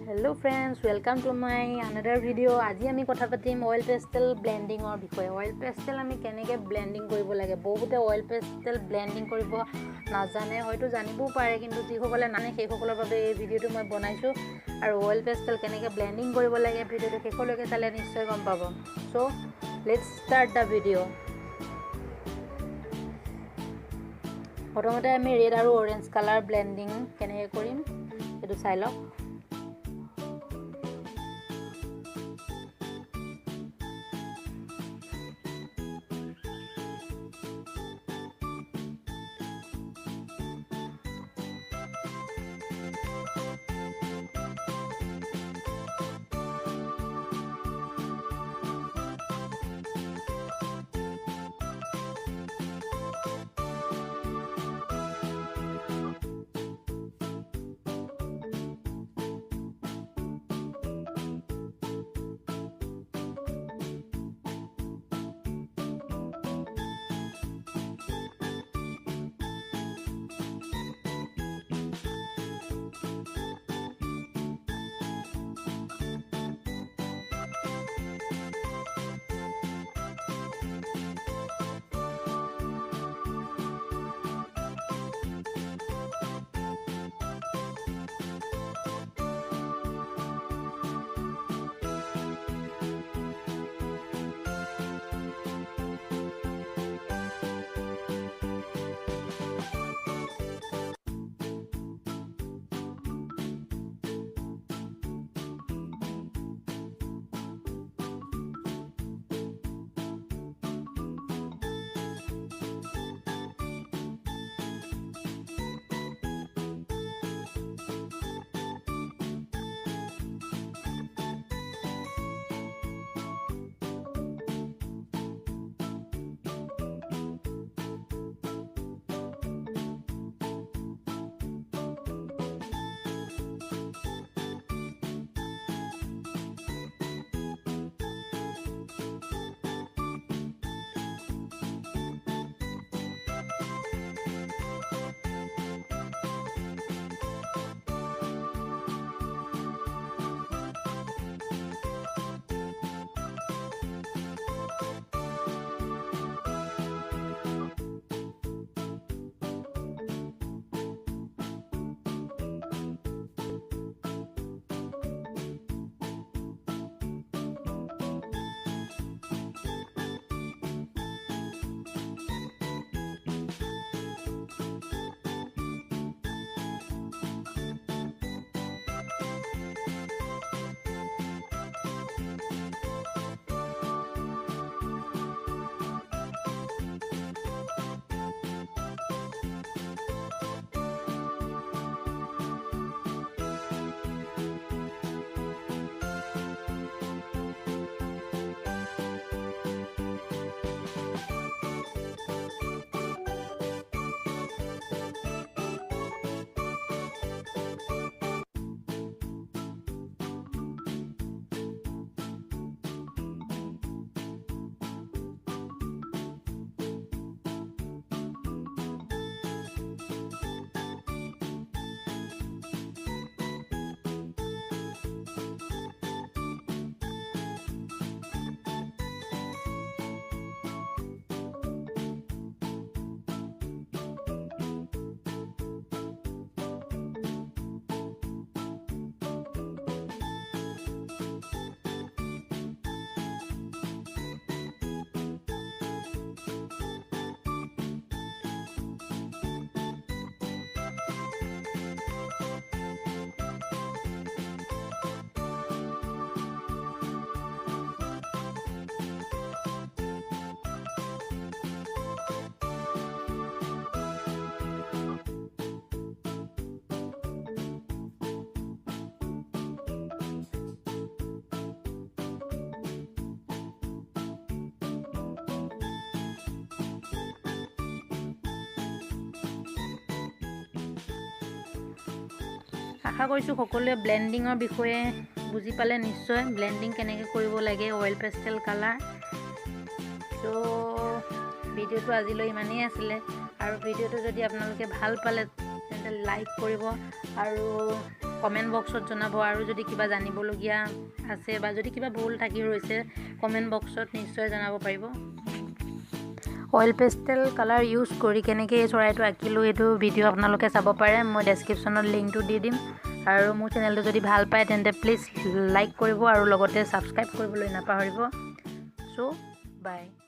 Hello friends, welcome to my another video. আজি আমি কথা পাতিম অয়েল পেস্টেল ব্লেন্ডিংৰ বিষয়ে। অয়েল পেস্টেল আমি কেনেকৈ ব্লেন্ডিং কৰিব লাগে। বহুতে অয়েল পেস্টেল ব্লেন্ডিং কৰিব নাজানে, হয়তো জানিবও পাৰে, কিন্তু যিসকলে নাজানে সেইসকলৰ বাবে এই ভিডিঅ'টো মই বনাইছোঁ। আৰু অয়েল পেস্টেল কেনেকৈ ব্লেন্ডিং কৰিব লাগে ভিডিঅ'টো শেষলৈকে চালে নিশ্চয় গম পাব। So let's start the video'. প্ৰথমতে আমি ৰেড আৰু অৰেঞ্জ কালাৰ ব্লেন্ডিং কেনেকৈ কৰিম সেইটো চাই লওক। আশা কৰিছোঁ সকলোৱে ব্লেন্ডিঙৰ বিষয়ে বুজি পালে নিশ্চয়, ব্লেন্ডিং কেনেকৈ কৰিব লাগে অয়েল পেস্টেল কালাৰ। তো ভিডিঅ'টো আজিলৈ ইমানেই আছিলে, আৰু ভিডিঅ'টো যদি আপোনালোকে ভাল পালে তেন্তে লাইক কৰিব আৰু কমেণ্ট বক্সত জনাব আৰু যদি কিবা জানিবলগীয়া আছে বা যদি কিবা ভুল থাকি ৰৈছে কমেণ্ট বক্সত নিশ্চয় জনাব পাৰিব অইল পেষ্টেল কালাৰ ইউজ কৰি কেনেকৈ এই চৰাইটো আঁকিলোঁ এইটো ভিডিঅ' আপোনালোকে চাব পাৰে মই ডেছক্ৰিপশ্যনত লিংকটো দি দিম আৰু মোৰ চেনেলটো যদি ভাল পায় তেন্তে প্লিজ লাইক কৰিব আৰু লগতে ছাবস্ক্ৰাইব কৰিবলৈ নাপাহৰিব চ' বাই